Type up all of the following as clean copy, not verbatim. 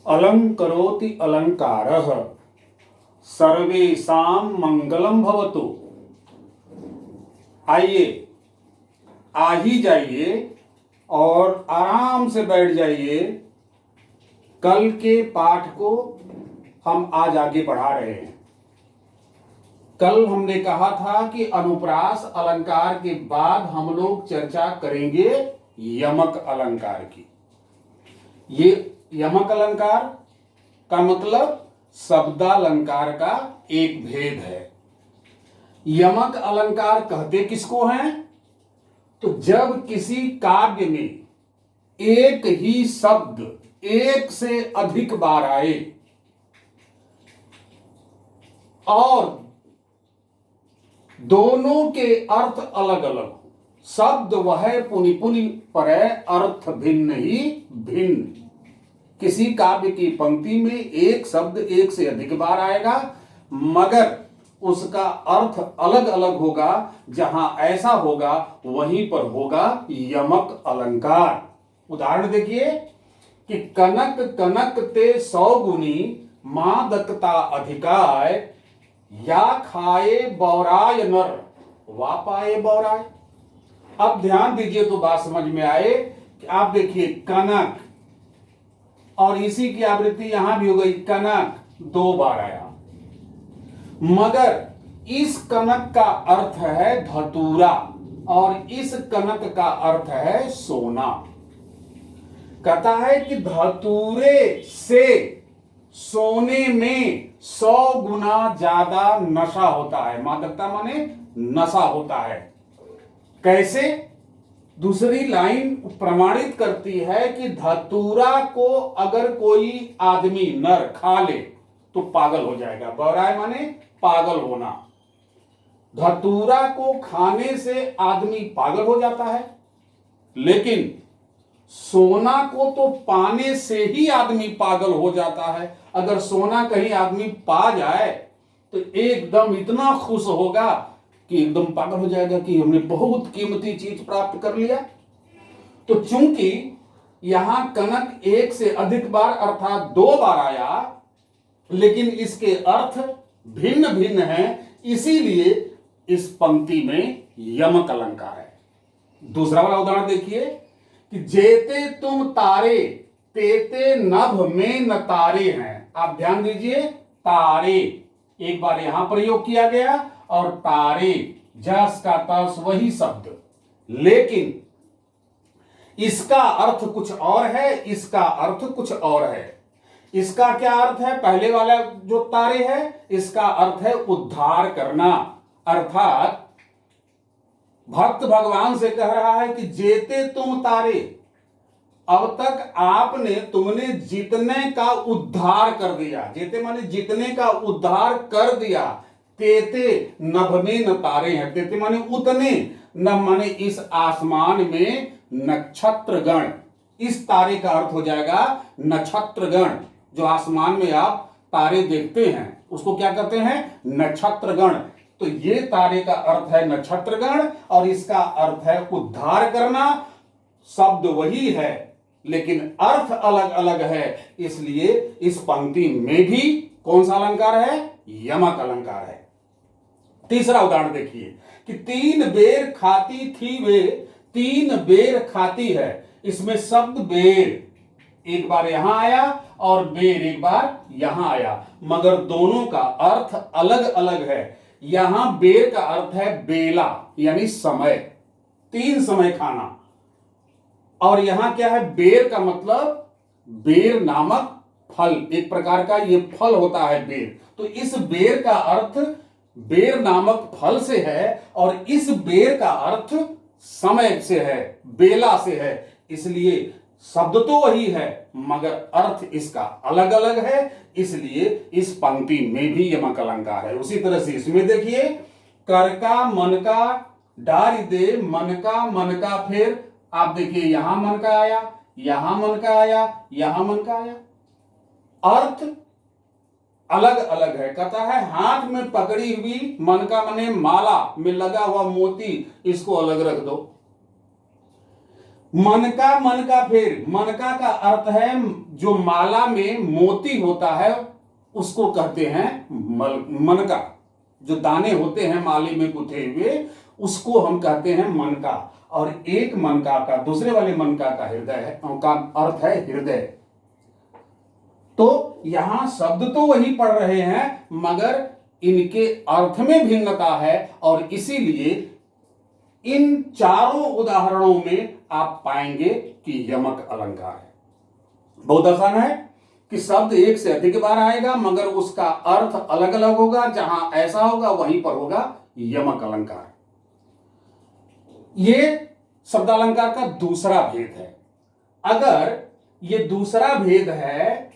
अलंकरोति अलंकारः सर्वेषां मंगलम भवतु। आइए, आ ही जाइए और आराम से बैठ जाइए। कल के पाठ को हम आज आगे बढ़ा रहे हैं। कल हमने कहा था कि अनुप्रास अलंकार के बाद हम लोग चर्चा करेंगे यमक अलंकार की। ये यमक अलंकार का मतलब शब्दालंकार का एक भेद है। यमक अलंकार कहते किसको हैं? तो जब किसी काव्य में एक ही शब्द एक से अधिक बार आए और दोनों के अर्थ अलग अलग हो, शब्द वह पुनि पुनि परै अर्थ भिन्न ही भिन्न। किसी काव्य की पंक्ति में एक शब्द एक से अधिक बार आएगा मगर उसका अर्थ अलग अलग होगा। जहां ऐसा होगा वहीं पर होगा यमक अलंकार। उदाहरण देखिए कि कनक कनक ते 100 गुनी मादकता अधिकाय, या खाए बौराय नर वा पाए बौराय। अब ध्यान दीजिए तो बात समझ में आए कि आप देखिए कनक और इसी की आवृत्ति यहां भी हो गई कनक, 2 बार आया मगर इस कनक का अर्थ है धतूरा और इस कनक का अर्थ है सोना। कहता है कि धतूरे से सोने में 100 गुना ज्यादा नशा होता है। मादकता माने नशा होता है। कैसे? दूसरी लाइन प्रमाणित करती है कि धतूरा को अगर कोई आदमी नर खा ले तो पागल हो जाएगा। बौराय माने पागल होना। धतूरा को खाने से आदमी पागल हो जाता है, लेकिन सोना को तो पाने से ही आदमी पागल हो जाता है। अगर सोना कहीं आदमी पा जाए तो एकदम इतना खुश होगा कि एकदम पागल हो जाएगा कि हमने बहुत कीमती चीज प्राप्त कर लिया। तो चूंकि यहां कनक एक से अधिक बार अर्थात 2 बार आया, लेकिन इसके अर्थ भिन्न भिन्न हैं, इसीलिए इस पंक्ति में यमक अलंकार है। दूसरा वाला उदाहरण देखिए कि जेते तुम तारे तेते नभ में न तारे हैं। आप ध्यान दीजिए, तारे एक बार यहां प्रयोग किया गया और तारे जस का तस वही शब्द, लेकिन इसका अर्थ कुछ और है, इसका अर्थ कुछ और है। इसका क्या अर्थ है? पहले वाला जो तारे है इसका अर्थ है उद्धार करना, अर्थात भक्त भगवान से कह रहा है कि जेते तुम तारे, अब तक तुमने जितने का उद्धार कर दिया। जेते माने जितने का उद्धार कर दिया। तेते नभ में न तारे हैं। तेते माने उतने, नभ माने इस आसमान में नक्षत्रगण। इस तारे का अर्थ हो जाएगा नक्षत्रगण। जो आसमान में आप तारे देखते हैं उसको क्या कहते हैं? नक्षत्रगण। तो ये तारे का अर्थ है नक्षत्रगण और इसका अर्थ है उद्धार करना। शब्द वही है लेकिन अर्थ अलग अलग है, इसलिए इस पंक्ति में भी कौन सा अलंकार है? यमक अलंकार है। तीसरा उदाहरण देखिए कि 3 बेर खाती थी वे 3 बेर खाती है। इसमें शब्द बेर एक बार यहां आया और बेर एक बार यहां आया, मगर दोनों का अर्थ अलग अलग है। यहां बेर का अर्थ है बेला यानी समय, 3 समय खाना, और यहां क्या है? बेर का मतलब बेर नामक फल, एक प्रकार का ये फल होता है बेर। तो इस बेर का अर्थ बेर नामक फल से है और इस बेर का अर्थ समय से है, बेला से है। इसलिए शब्द तो वही है मगर अर्थ इसका अलग अलग है, इसलिए इस पंक्ति में भी यमक अलंकार है। उसी तरह से इसमें देखिए, कर का मन का डारी दे मन का फिर। आप देखिए यहां मन का आया, यहां मन का आया, यहां मन का आया, अर्थ अलग अलग है। कहता है हाथ में पकड़ी हुई मन का मने माला में लगा हुआ मोती, इसको अलग रख दो। मन का फेर, मनका का अर्थ है जो माला में मोती होता है उसको कहते हैं मनका। जो दाने होते हैं माली में गुथे हुए उसको हम कहते हैं मनका। और एक मनका का दूसरे वाले मनका का हृदय है, का अर्थ है हृदय। तो यहां शब्द तो वही पढ़ रहे हैं मगर इनके अर्थ में भिन्नता है, और इसीलिए इन चारों उदाहरणों में आप पाएंगे कि यमक अलंकार है। बहुत आसान है कि शब्द एक से अधिक बार आएगा मगर उसका अर्थ अलग अलग होगा। जहां ऐसा होगा वहीं पर होगा यमक अलंकार। ये शब्दालंकार का दूसरा भेद है। अगर ये दूसरा भेद है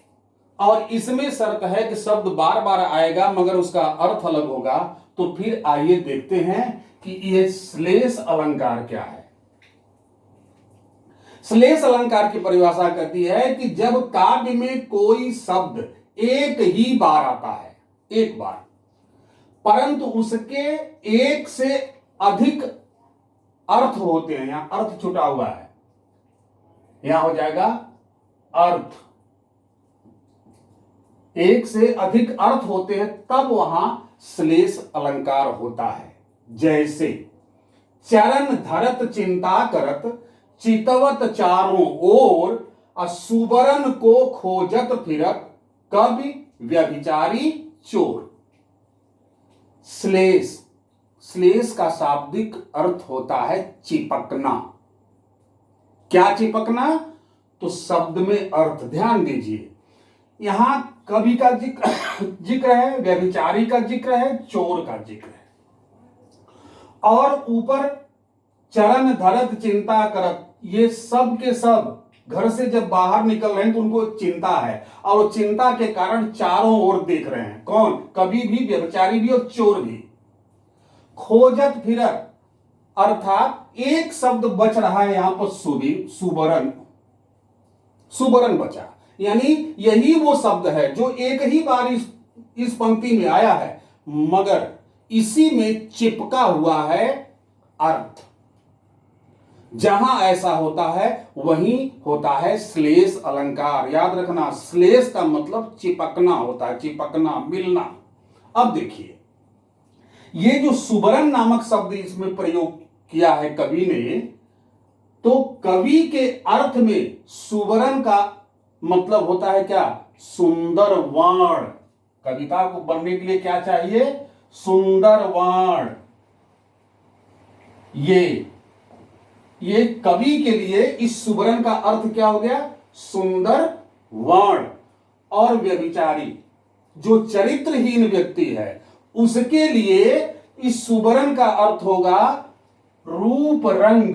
और इसमें शर्त है कि शब्द बार बार आएगा मगर उसका अर्थ अलग होगा, तो फिर आइए देखते हैं कि ये श्लेष अलंकार क्या है। श्लेष अलंकार की परिभाषा कहती है कि जब काव्य में कोई शब्द एक ही बार आता है, एक बार, परंतु उसके एक से अधिक अर्थ होते हैं। यहां अर्थ छुटा हुआ है, यहां हो जाएगा अर्थ, एक से अधिक अर्थ होते हैं तब वहां श्लेष अलंकार होता है। जैसे चरण धरत चिंता करत चितवत चारों ओर सुबरन को खोजत फिरत कवि व्यभिचारी चोर। श्लेष, श्लेष का शाब्दिक अर्थ होता है चिपकना। क्या चिपकना? तो शब्द में अर्थ, ध्यान दीजिए, यहां कवि का जिक्र है, व्यभिचारी का जिक्र है, चोर का जिक्र है, और ऊपर चरण धरत चिंता करत, ये सब के सब घर से जब बाहर निकल रहे हैं तो उनको चिंता है, और चिंता के कारण चारों ओर देख रहे हैं। कौन? कवि भी, व्यभिचारी भी और चोर भी। खोजत फिरत अर्थात एक शब्द बच रहा है यहां पर, सुबरन, सुबरन बचा, यानी यही वो शब्द है जो एक ही बार इस पंक्ति में आया है मगर इसी में चिपका हुआ है अर्थ। जहां ऐसा होता है वहीं होता है श्लेष अलंकार। याद रखना, श्लेष का मतलब चिपकना होता है, चिपकना, मिलना। अब देखिए, ये जो सुबरन नामक शब्द इसमें प्रयोग किया है कवि ने, तो कवि के अर्थ में सुबरन का मतलब होता है क्या? सुंदर वाण। कविता को बनने के लिए क्या चाहिए? सुंदर वाण। ये कवि के लिए इस सुबरन का अर्थ क्या हो गया? सुंदर वाण। और व्यभिचारी, जो चरित्रहीन व्यक्ति है, उसके लिए इस सुबरन का अर्थ होगा रूप रंग।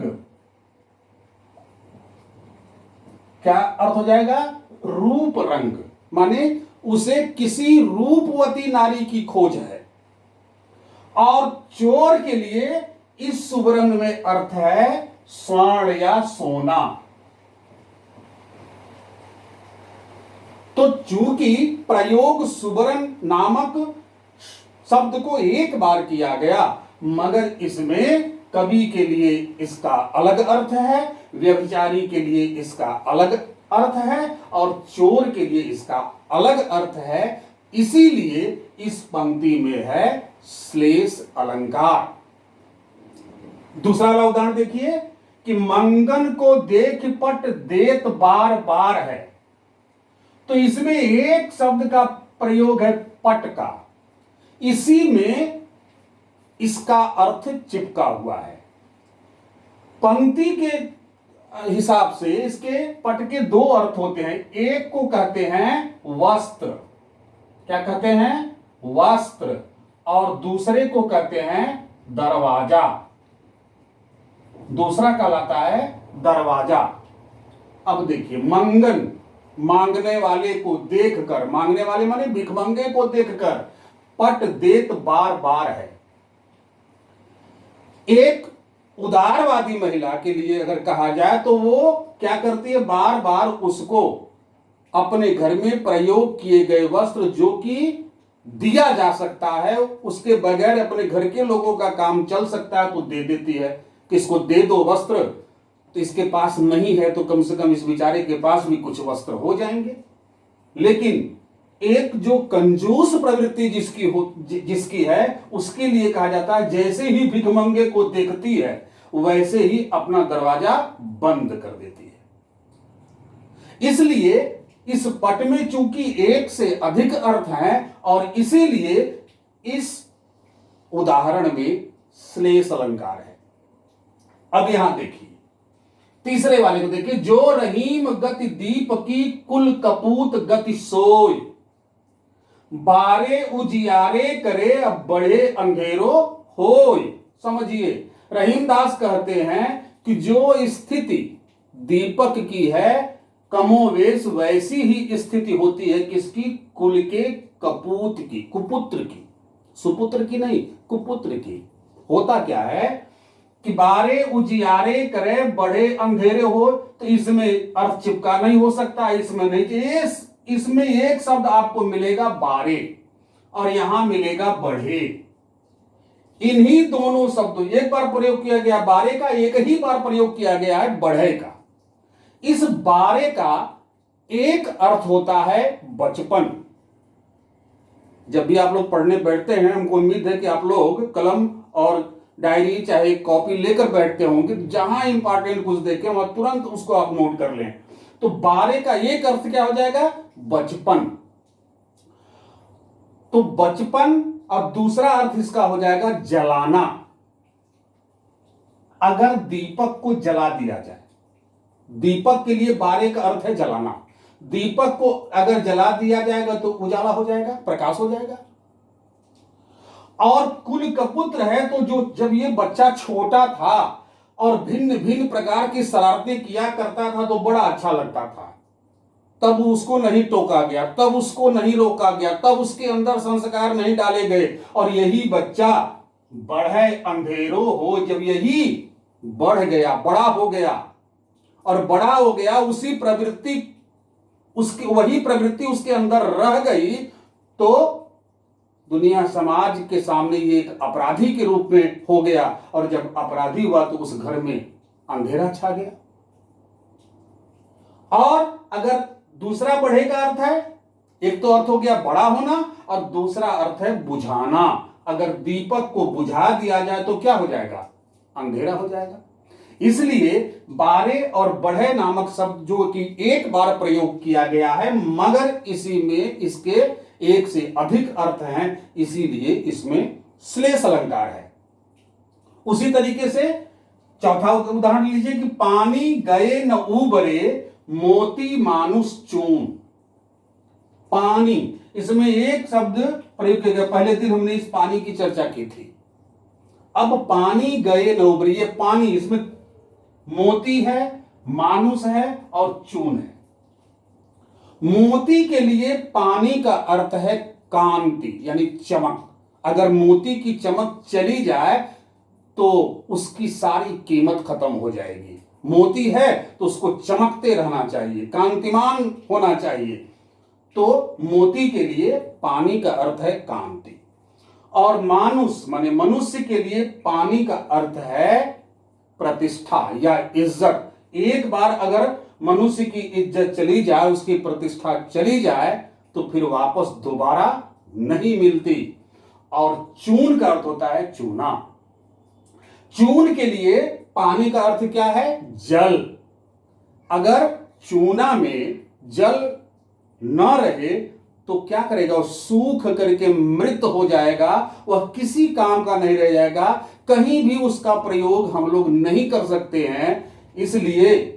क्या अर्थ हो जाएगा? रूप रंग, माने उसे किसी रूपवती नारी की खोज है। और चोर के लिए इस सुबरन में अर्थ है स्वर्ण या सोना। तो चूंकि प्रयोग सुबरन नामक शब्द को एक बार किया गया मगर इसमें कवि के लिए इसका अलग अर्थ है, व्यभिचारी के लिए इसका अलग अर्थ है और चोर के लिए इसका अलग अर्थ है, इसीलिए इस पंक्ति में है श्लेष अलंकार। दूसरा वाला उदाहरण देखिए कि मंगन को देख पट देत बार बार है। तो इसमें एक शब्द का प्रयोग है पट का, इसी में इसका अर्थ चिपका हुआ है। पंक्ति के हिसाब से इसके पट के दो अर्थ होते हैं। एक को कहते हैं वस्त्र, क्या कहते हैं? वस्त्र। और दूसरे को कहते हैं दरवाजा। दूसरा कहलाता है दरवाजा। अब देखिए, मंगन, मांगने वाले को देखकर, मांगने वाले माने भिखमंगे को देखकर, पट देत बार बार है। एक उदारवादी महिला के लिए अगर कहा जाए तो वो क्या करती है? बार बार उसको अपने घर में प्रयोग किए गए वस्त्र जो कि दिया जा सकता है, उसके बगैर अपने घर के लोगों का काम चल सकता है, तो दे देती है। किसको दे दो वस्त्र, तो इसके पास नहीं है तो कम से कम इस बेचारे के पास भी कुछ वस्त्र हो जाएंगे। लेकिन एक जो कंजूस प्रवृत्ति जिसकी है उसके लिए कहा जाता है जैसे ही भिखमंगे को देखती है वैसे ही अपना दरवाजा बंद कर देती है। इसलिए इस पट में चूंकि एक से अधिक अर्थ हैं और इसीलिए इस उदाहरण में श्लेष अलंकार है। अब यहां देखिए तीसरे वाले को देखिए, जो रहीम गति दीप की कुल कपूत गति सोय, बारे उजियारे करे अब बढ़े अंधेरो होय। समझिए, रहीमदास कहते हैं कि जो स्थिति दीपक की है कमोवेश वैसी ही स्थिति होती है किसकी? कुल के कपूत की, कुपुत्र की, सुपुत्र की नहीं, कुपुत्र की। होता क्या है कि बारे उजियारे करे बढ़े अंधेरे हो, तो इसमें अर्थ चिपका नहीं हो सकता, इसमें नहीं। इसमें एक शब्द आपको मिलेगा बारे और यहां मिलेगा बढ़े। इन्हीं दोनों शब्दों एक बार प्रयोग किया गया बारे का, एक ही बार प्रयोग किया गया है बढ़े का। इस बारे का एक अर्थ होता है बचपन। जब भी आप लोग पढ़ने बैठते हैं, हमको उम्मीद है कि आप लोग कलम और डायरी चाहे कॉपी लेकर बैठते होंगे, तो जहां इंपॉर्टेंट कुछ देखें वहां तुरंत उसको आप नोट कर लें। तो बारे का एक अर्थ क्या हो जाएगा? बचपन। तो बचपन, और दूसरा अर्थ इसका हो जाएगा जलाना। अगर दीपक को जला दिया जाए, दीपक के लिए बारे का अर्थ है जलाना। दीपक को अगर जला दिया जाएगा तो उजाला हो जाएगा, प्रकाश हो जाएगा। और कुल कपुत्र है तो जो जब ये बच्चा छोटा था और भिन्न भिन्न प्रकार की शरारतें किया करता था तो बड़ा अच्छा लगता था, तब उसको नहीं टोका गया, तब उसको नहीं रोका गया, तब उसके अंदर संस्कार नहीं डाले गए। और यही बच्चा बढ़े अंधेरो हो, जब यही बढ़ गया, बड़ा हो गया और बड़ा हो गया, उसी प्रवृत्ति वही प्रवृत्ति उसके अंदर रह गई, तो दुनिया समाज के सामने ये एक अपराधी के रूप में हो गया। और जब अपराधी हुआ तो उस घर में अंधेरा छा गया। और अगर दूसरा बढ़े का अर्थ है, एक तो अर्थ हो गया बड़ा होना और दूसरा अर्थ है बुझाना। अगर दीपक को बुझा दिया जाए तो क्या हो जाएगा? अंधेरा हो जाएगा। इसलिए बारे और बढ़े नामक शब्द जो कि एक बार प्रयोग किया गया है, मगर इसी में इसके एक से अधिक अर्थ हैं, इसीलिए इसमें श्लेष अलंकार है। उसी तरीके से चौथा उदाहरण लीजिए कि पानी गए न उबरे मोती मानुष चून। पानी, इसमें एक शब्द प्रयोग किया गया। पहले दिन हमने इस पानी की चर्चा की थी। अब पानी गए न उबरे, ये पानी, इसमें मोती है, मानुष है और चून है। मोती के लिए पानी का अर्थ है कांति, यानी चमक। अगर मोती की चमक चली जाए तो उसकी सारी कीमत खत्म हो जाएगी। मोती है तो उसको चमकते रहना चाहिए, कांतिमान होना चाहिए। तो मोती के लिए पानी का अर्थ है कांति। और मानुष माने मनुष्य के लिए पानी का अर्थ है प्रतिष्ठा या इज्जत। एक बार अगर मनुष्य की इज्जत चली जाए, उसकी प्रतिष्ठा चली जाए, तो फिर वापस दोबारा नहीं मिलती। और चून का अर्थ होता है चूना। चून के लिए पानी का अर्थ क्या है? जल। अगर चूना में जल न रहे तो क्या करेगा? वो सूख करके मृत हो जाएगा, वह किसी काम का नहीं रह जाएगा, कहीं भी उसका प्रयोग हम लोग नहीं कर सकते हैं। इसलिए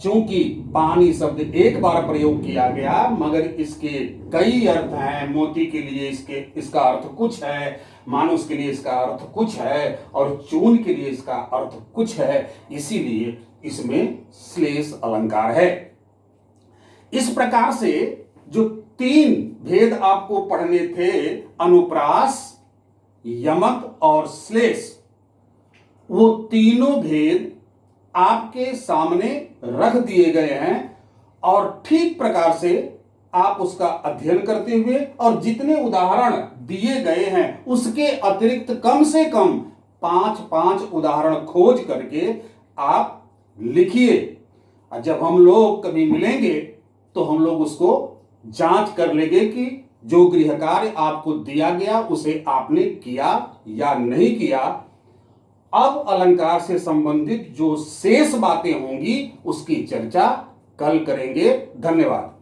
चूंकि पानी शब्द एक बार प्रयोग किया गया, मगर इसके कई अर्थ हैं। मोती के लिए इसका अर्थ कुछ है, मानुष के लिए इसका अर्थ कुछ है और चून के लिए इसका अर्थ कुछ है, इसीलिए इसमें श्लेष अलंकार है। इस प्रकार से जो तीन भेद आपको पढ़ने थे, अनुप्रास, यमक और श्लेष, वो तीनों भेद आपके सामने रख दिए गए हैं। और ठीक प्रकार से आप उसका अध्ययन करते हुए और जितने उदाहरण दिए गए हैं उसके अतिरिक्त कम से कम 5-5 उदाहरण खोज करके आप लिखिए। और जब हम लोग कभी मिलेंगे तो हम लोग उसको जांच कर लेंगे कि जो गृह कार्य आपको दिया गया उसे आपने किया या नहीं किया। अब अलंकार से संबंधित जो शेष बातें होंगी उसकी चर्चा कल करेंगे। धन्यवाद।